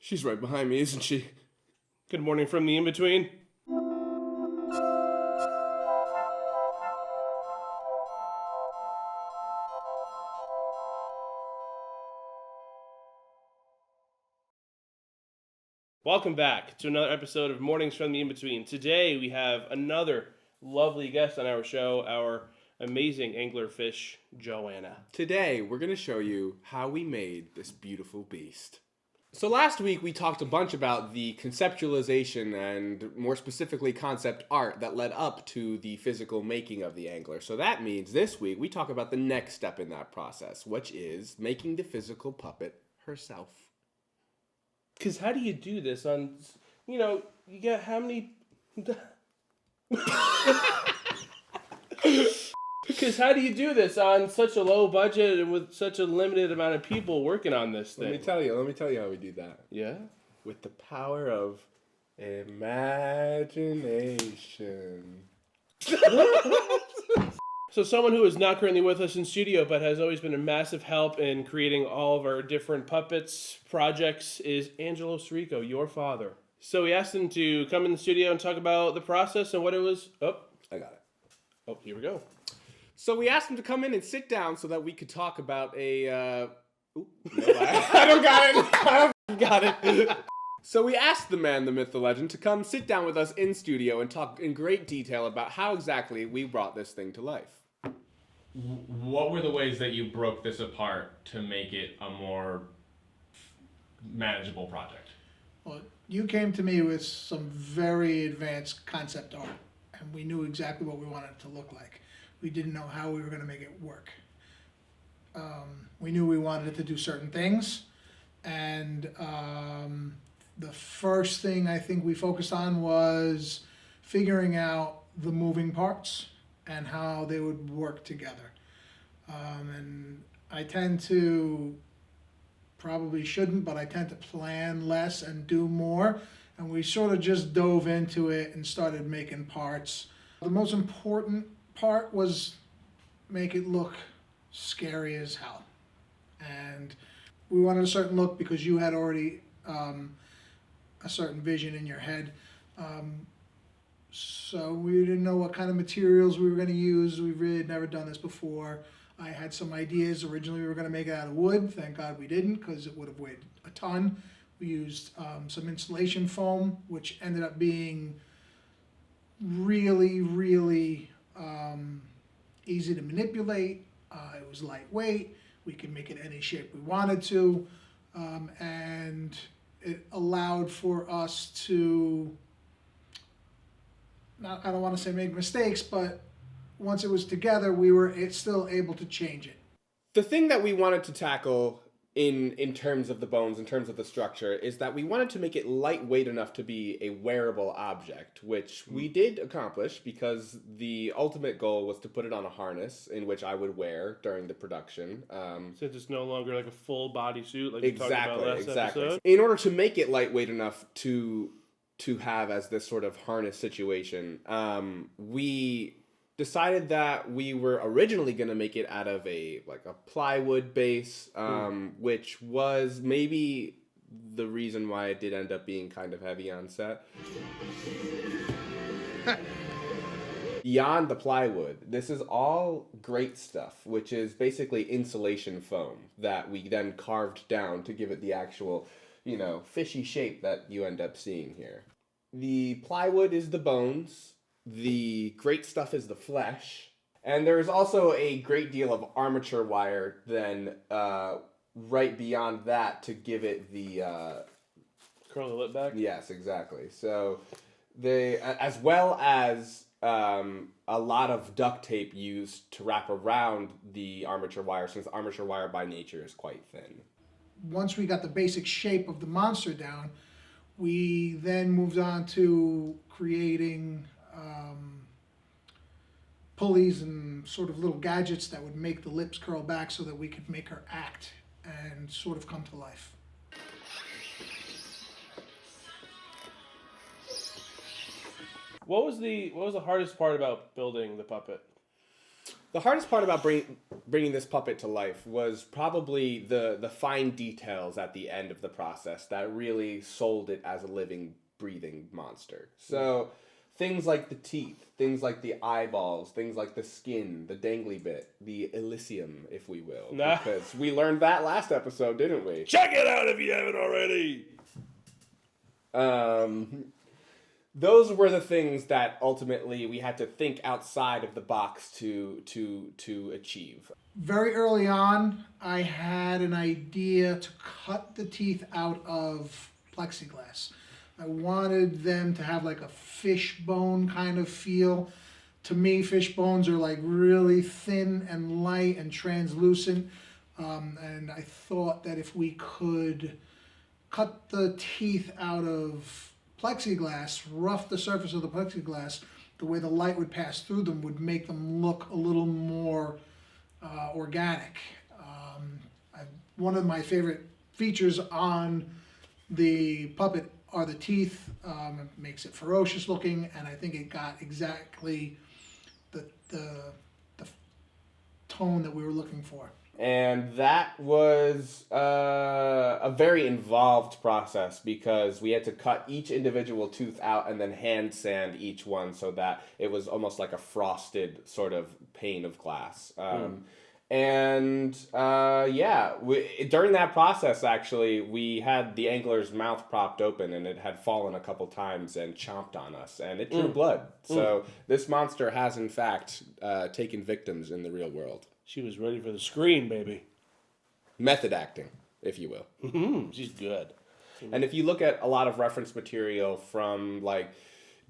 She's right behind me, isn't she? Good morning from the in-between. Welcome back to another episode of Mornings from the In-Between. Today we have another lovely guest on our show, our amazing angler fish, Joanna. Today, we're going to show you how we made this beautiful beast. So last week, we talked a bunch about the conceptualization and more specifically concept art that led up to the physical making of the angler. So that means this week, we talk about the next step in that process, which is making the physical puppet herself. Because how do you do this on, you got how many... Because how do you do this on such a low budget and with such a limited amount of people working on this thing? Let me tell you how we do that. Yeah? With the power of imagination. So someone who is not currently with us in studio but has always been a massive help in creating all of our different puppets projects is Angelo Sirico, your father. So we asked him to come in the studio and talk about the process and what it was. Oh, I got it. Oh, here we go. So we asked him to come in and sit down so that we could talk about a... I don't got it. I don't got it. So we asked the man, the myth, the legend, to come sit down with us in studio and talk in great detail about how exactly we brought this thing to life. What were the ways that you broke this apart to make it a more manageable project? Well, you came to me with some very advanced concept art, and we knew exactly what we wanted it to look like. We didn't know how we were going to make it work. We knew we wanted it to do certain things, and the first thing I think we focused on was figuring out the moving parts and how they would work together. And I tend to, probably shouldn't, but I tend to plan less and do more. And we sort of just dove into it and started making parts. The most important part was make it look scary as hell. And we wanted a certain look because you had already a certain vision in your head. So we didn't know what kind of materials we were going to use. We really had never done this before. I had some ideas. Originally we were going to make it out of wood. Thank God we didn't, because it would have weighed a ton. We used some insulation foam, which ended up being really, really easy to manipulate. It was lightweight. We could make it any shape we wanted to. And it allowed for us to, I don't want to say make mistakes, but once it was together, we were still able to change it. The thing that we wanted to tackle in terms of the bones, in terms of the structure, is that we wanted to make it lightweight enough to be a wearable object, which we did accomplish because the ultimate goal was to put it on a harness in which I would wear during the production. Since it's no longer like a full body suit like we talked about last episode. In order to make it lightweight enough to have as this sort of harness situation, we decided that we were originally going to make it out of a plywood base, which was maybe the reason why it did end up being kind of heavy on set. Beyond the plywood, this is all great stuff, which is basically insulation foam that we then carved down to give it the actual, fishy shape that you end up seeing here. The plywood is the bones. The great stuff is the flesh. And there's also a great deal of armature wire then right beyond that to give it the... curl the lip back? Yes, exactly. So they, as well as a lot of duct tape used to wrap around the armature wire, since the armature wire by nature is quite thin. Once we got the basic shape of the monster down, we then moved on to creating pulleys and sort of little gadgets that would make the lips curl back so that we could make her act and sort of come to life. What was the hardest part about building the puppet? The hardest part about bringing this puppet to life was probably the fine details at the end of the process that really sold it as a living, breathing monster. So things like the teeth, things like the eyeballs, things like the skin, the dangly bit, the elysium, if we will. Nah. Because we learned that last episode, didn't we? Check it out if you haven't already. Those were the things that ultimately we had to think outside of the box to achieve. Very early on, I had an idea to cut the teeth out of plexiglass. I wanted them to have like a fish bone kind of feel. To me, fish bones are like really thin and light and translucent. And I thought that if we could cut the teeth out of plexiglass, rough the surface of the plexiglass, the way the light would pass through them would make them look a little more organic. One of my favorite features on the puppet are the teeth. It makes it ferocious looking, and I think it got exactly the tone that we were looking for. And that was a very involved process because we had to cut each individual tooth out and then hand sand each one so that it was almost like a frosted sort of pane of glass. And during that process, actually, we had the angler's mouth propped open and it had fallen a couple times and chomped on us, and it drew blood. So this monster has, in fact, taken victims in the real world. She was ready for the screen, baby. Method acting, if you will. She's good. And if you look at a lot of reference material from like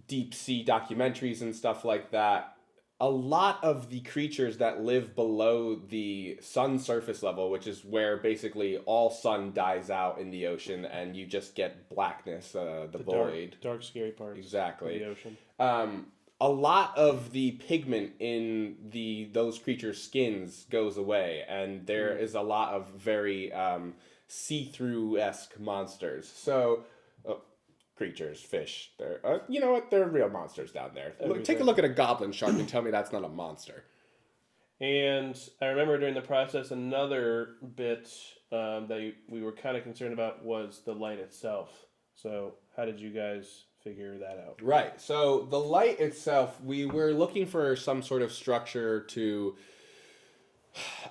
deep sea documentaries and stuff like that, a lot of the creatures that live below the sun surface level, which is where basically all sun dies out in the ocean and you just get blackness, the void. Dark, scary parts Exactly. of the ocean. A lot of the pigment in those creatures' skins goes away, and there is a lot of very see-through-esque monsters. So, creatures, fish, they're you know what? They're real monsters down there. Take a look at a goblin shark and tell me that's not a monster. And I remember during the process, another bit that we were kind of concerned about was the light itself. So, how did you guys figure that out? Right. So the light itself, we were looking for some sort of structure to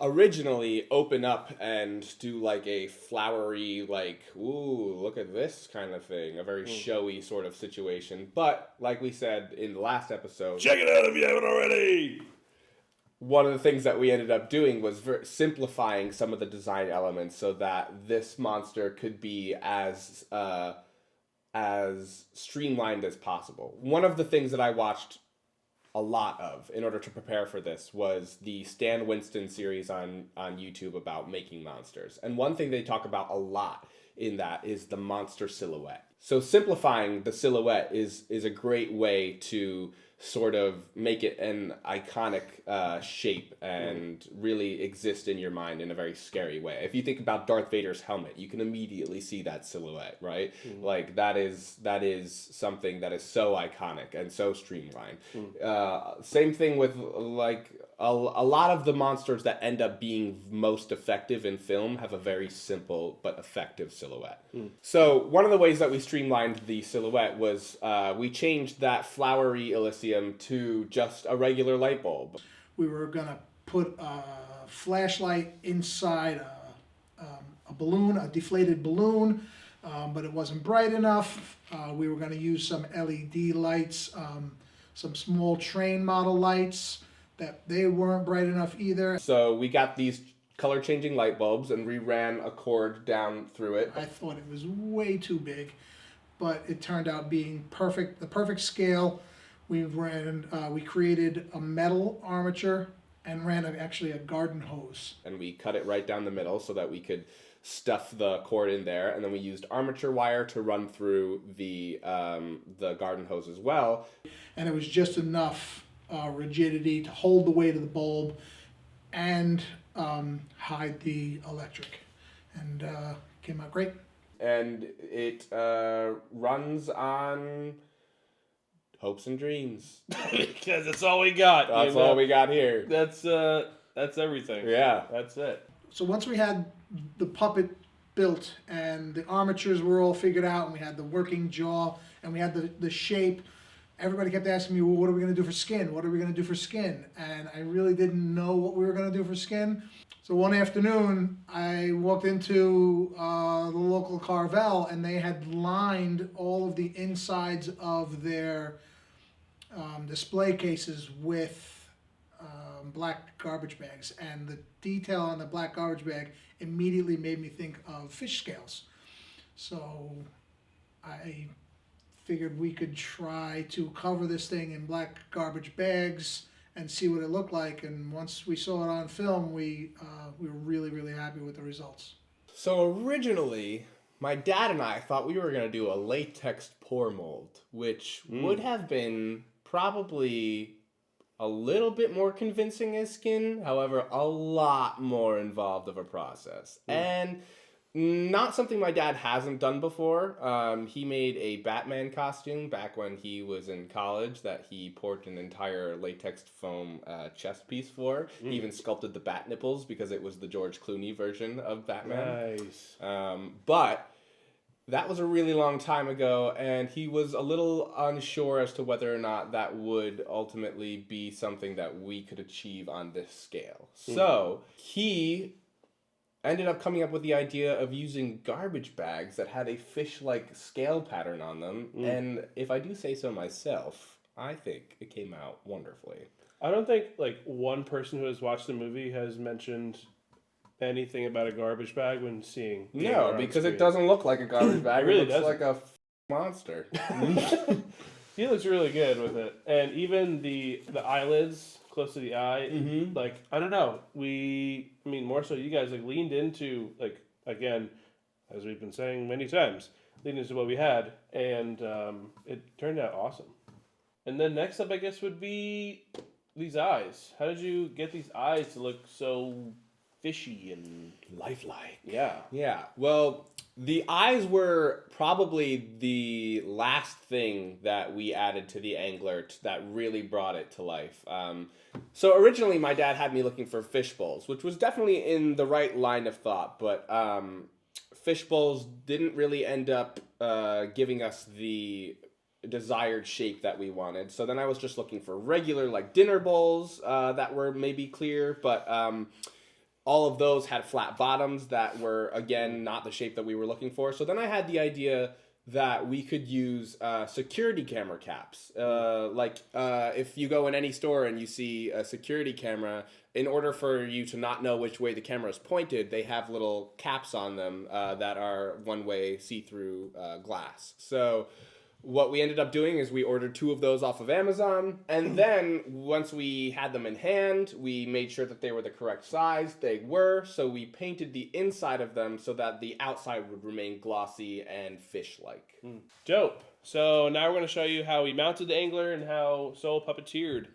originally open up and do like a flowery, like, ooh, look at this kind of thing, a very showy sort of situation. But like we said in the last episode, Check it out if you haven't already! One of the things that we ended up doing was simplifying some of the design elements so that this monster could be as streamlined as possible. One of the things that I watched a lot of in order to prepare for this was the Stan Winston series on YouTube about making monsters. And one thing they talk about a lot in that is the monster silhouette. So simplifying the silhouette is a great way to sort of make it an iconic shape and really exist in your mind in a very scary way. If you think about Darth Vader's helmet, you can immediately see that silhouette, right? Like that is something that is so iconic and so streamlined. Same thing with like a lot of the monsters that end up being most effective in film have a very simple but effective silhouette. So one of the ways that we streamlined the silhouette was we changed that flowery Elysium to just a regular light bulb. We were going to put a flashlight inside a balloon, a deflated balloon, but it wasn't bright enough. We were going to use some LED lights, some small train model lights that they weren't bright enough either. So we got these color changing light bulbs and we ran a cord down through it. I thought it was way too big, but it turned out being perfect, the perfect scale. We created a metal armature and ran actually a garden hose. And we cut it right down the middle so that we could stuff the cord in there, and then we used armature wire to run through the garden hose as well. And it was just enough rigidity to hold the weight of the bulb and hide the electric, and came out great. And it runs on hopes and dreams. Because that's all we got. That's all we got here. That's everything. Yeah. That's it. So once we had the puppet built and the armatures were all figured out and we had the working jaw and we had the shape, everybody kept asking me, well, what are we going to do for skin? What are we going to do for skin? And I really didn't know what we were going to do for skin. So one afternoon, I walked into the local Carvel and they had lined all of the insides of their display cases with black garbage bags. And the detail on the black garbage bag immediately made me think of fish scales. So I figured we could try to cover this thing in black garbage bags and see what it looked like. And once we saw it on film, we were really, really happy with the results. So originally, my dad and I thought we were going to do a latex pour mold, which would have been probably a little bit more convincing as skin, however, a lot more involved of a process. And not something my dad hasn't done before. He made a Batman costume back when he was in college that he poured an entire latex foam chest piece for. He even sculpted the bat nipples because it was the George Clooney version of Batman. Nice. But that was a really long time ago, and he was a little unsure as to whether or not that would ultimately be something that we could achieve on this scale. So he ended up coming up with the idea of using garbage bags that had a fish-like scale pattern on them, and if I do say so myself, I think it came out wonderfully. I don't think like one person who has watched the movie has mentioned anything about a garbage bag when seeing. No, because it doesn't look like a garbage bag. It really looks doesn't. like a monster. He looks really good with it, and even the eyelids close to the eye, like I don't know. More so you guys like leaned into like again, as we've been saying many times, leaned into what we had, and it turned out awesome. And then next up, I guess, would be these eyes. How did you get these eyes to look so fishy and Lifelike. yeah? Yeah, well, the eyes were probably the last thing that we added to the Angler that really brought it to life. So originally my dad had me looking for fish bowls, which was definitely in the right line of thought, but fish bowls didn't really end up giving us the desired shape that we wanted. So then I was just looking for regular like dinner bowls that were maybe clear, but all of those had flat bottoms that were, again, not the shape that we were looking for. So then I had the idea that we could use security camera caps. If you go in any store and you see a security camera, in order for you to not know which way the camera is pointed, they have little caps on them that are one-way see-through glass. So what we ended up doing is we ordered 2 of those off of Amazon, and then once we had them in hand, we made sure that they were the correct size. They were, so we painted the inside of them so that the outside would remain glossy and fish-like. Dope. So now we're going to show you how we mounted the Angler and how Soul puppeteered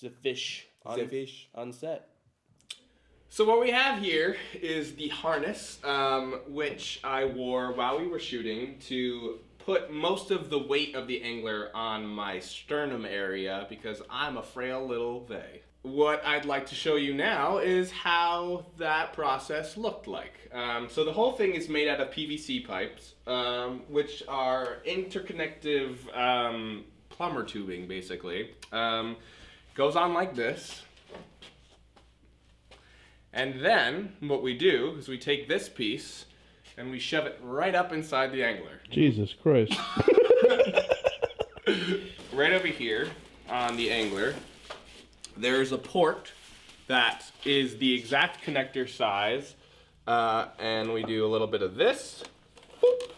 the fish on set. So what we have here is the harness, which I wore while we were shooting to put most of the weight of the Angler on my sternum area because I'm a frail little vey. What I'd like to show you now is how that process looked like. So the whole thing is made out of PVC pipes, which are interconnective plumber tubing, basically. Goes on like this. And then what we do is we take this piece and we shove it right up inside the Angler. Jesus Christ. Right over here on the Angler, there's a port that is the exact connector size, and we do a little bit of this, boop,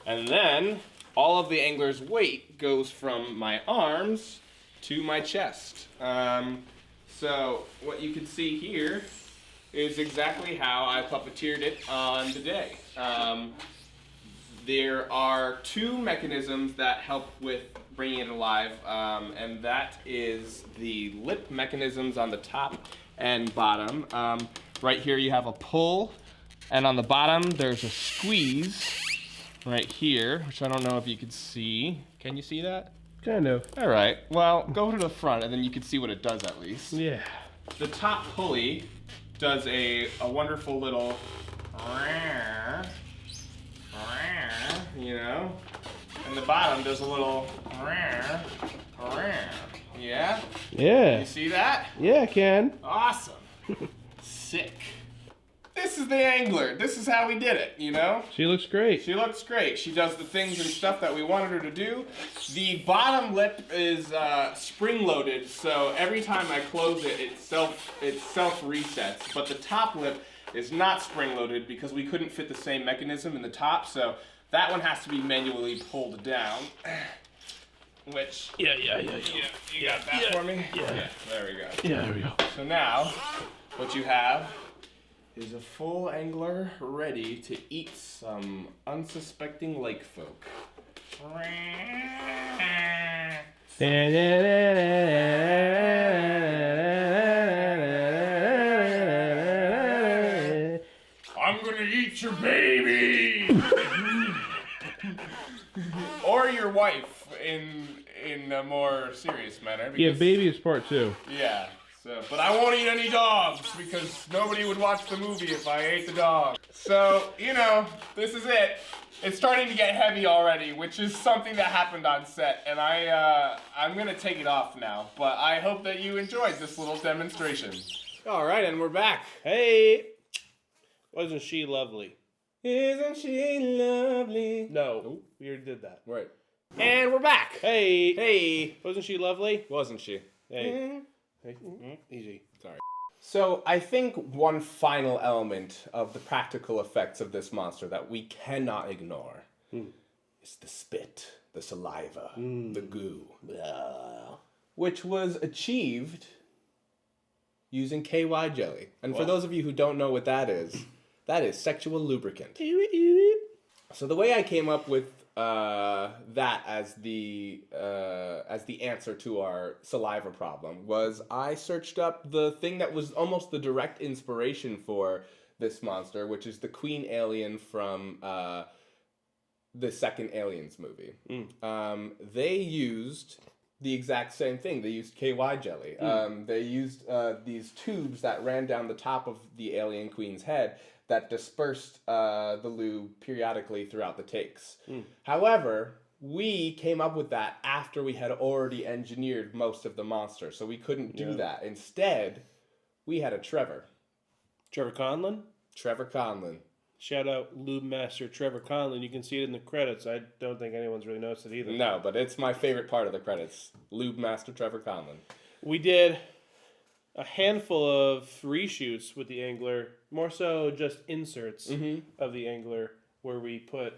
and then all of the Angler's weight goes from my arms to my chest. So what you can see here is exactly how I puppeteered it on the day. There are 2 mechanisms that help with bringing it alive, and that is the lip mechanisms on the top and bottom. Right here you have a pull, and on the bottom there's a squeeze right here, which I don't know if you can see. Can you see that? Kind of. All right. Well, go to the front, and then you can see what it does at least. Yeah. The top pulley does a wonderful little, you know, and the bottom does a little, yeah? Yeah. You see that? Yeah, I can. Awesome. Sick. This is the Angler. This is how we did it, you know? She looks great. She looks great. She does the things and stuff that we wanted her to do. The bottom lip is spring-loaded, so every time I close it, it self resets. But the top lip is not spring-loaded because we couldn't fit the same mechanism in the top, so that one has to be manually pulled down. Which, Yeah. you got that for me? Yeah. There we go. Yeah, there we go. So now, what you have is a full angler ready to eat some unsuspecting lake folk. I'm gonna eat your baby! Or your wife in a more serious manner. Yeah, because- baby is part 2. Yeah. So, but I won't eat any dogs because nobody would watch the movie if I ate the dog. So, you know, this is it. It's starting to get heavy already, which is something that happened on set, and I'm gonna take it off now. But I hope that you enjoyed this little demonstration. All right, and we're back. Hey! Wasn't she lovely? Isn't she lovely? No, we already did that. Right. And we're back. Hey! Hey. Wasn't she lovely? Wasn't she? Hey. Hey. Easy. So I think one final element of the practical effects of this monster that we cannot ignore is the spit, the saliva, the goo, which was achieved using KY jelly. And for those of you who don't know what that is sexual lubricant. So the way I came up with that as the answer to our saliva problem was I searched up the thing that was almost the direct inspiration for this monster, which is the queen alien from the second Aliens movie. They used the exact same thing. They used KY jelly. They used these tubes that ran down the top of the alien queen's head that dispersed the lube periodically throughout the takes. However, we came up with that after we had already engineered most of the monster, so we couldn't do that. Instead, we had a Trevor. Trevor Conlon? Trevor Conlon. Shout out Lube Master Trevor Conlon. You can see it in the credits. I don't think anyone's really noticed it either. No, but it's my favorite part of the credits. Lube Master Trevor Conlon. We did a handful of reshoots with the Angler, more so just inserts of the Angler, where we put,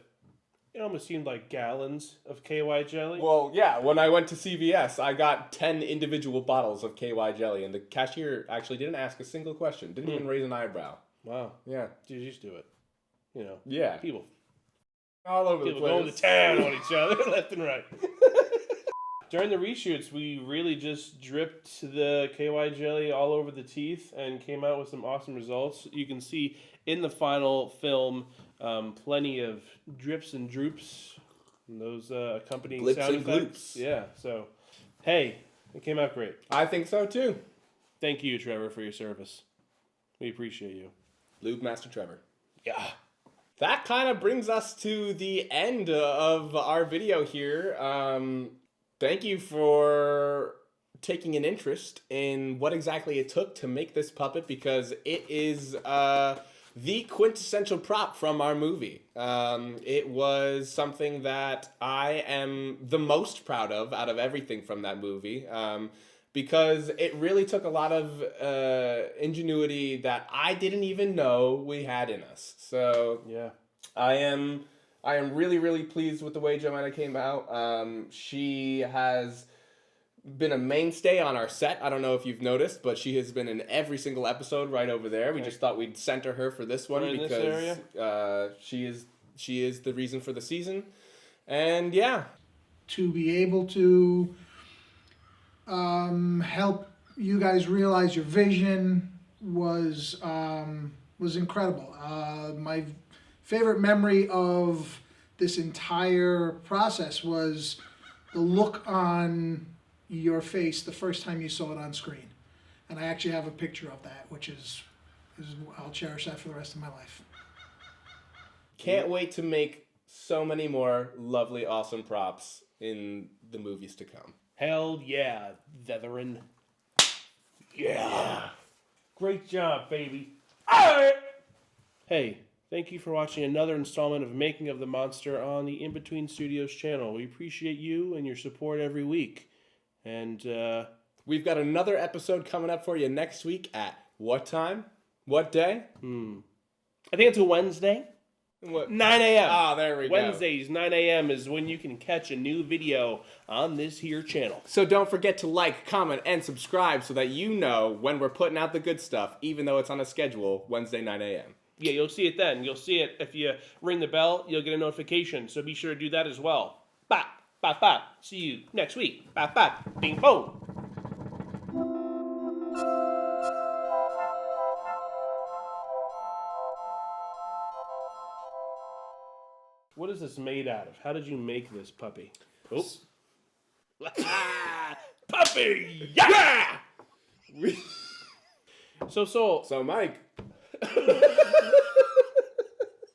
it almost seemed like gallons of KY jelly. Well, yeah, when I went to CVS, I got 10 individual bottles of KY jelly, and the cashier actually didn't ask a single question, didn't even raise an eyebrow. Wow. Yeah. Dude, just do it. You know. Yeah. People All over the place. going to town on each other, left and right. During the reshoots, we really just dripped the KY jelly all over the teeth and came out with some awesome results. You can see in the final film plenty of drips and droops, and those accompanying Blips sound and effects. gloops. Yeah, so, hey, it came out great. I think so, too. Thank you, Trevor, for your service. We appreciate you. Lube Master Trevor. Yeah. That kind of brings us to the end of our video here. Thank you for taking an interest in what exactly it took to make this puppet, because it is the quintessential prop from our movie. It was something that I am the most proud of out of everything from that movie, because it really took a lot of ingenuity that I didn't even know we had in us. So Yeah. I am really, really pleased with the way Joanna came out. She has been a mainstay on our set. I don't know if you've noticed, but she has been in every single episode right over there. We just thought we'd center her for this one Right in this because she is the reason for the season. And yeah. To be able to help you guys realize your vision was incredible. My favorite memory of this entire process was the look on your face the first time you saw it on screen. And I actually have a picture of that, which is I'll cherish that for the rest of my life. Can't wait to make so many more lovely, awesome props in the movies to come. Hell yeah, veteran. Yeah. Great job, baby. All right. Hey, thank you for watching another installment of Making of the Monster on the In Between Studios channel. We appreciate you and your support every week. And we've got another episode coming up for you next week at what time? What day? I think it's a Wednesday. What? 9 a.m. Ah, there we go. Wednesdays, 9 a.m. is when you can catch a new video on this here channel. So don't forget to like, comment, and subscribe so that you know when we're putting out the good stuff, even though it's on a schedule, Wednesday, 9 a.m. Yeah, you'll see it then. You'll see it. If you ring the bell, you'll get a notification. So be sure to do that as well. Bop, bop, bop. See you next week. Bop, bop. Bing, boom. What is this made out of? How did you make this puppy? Oops. Puppy! Yeah! So, So, Mike.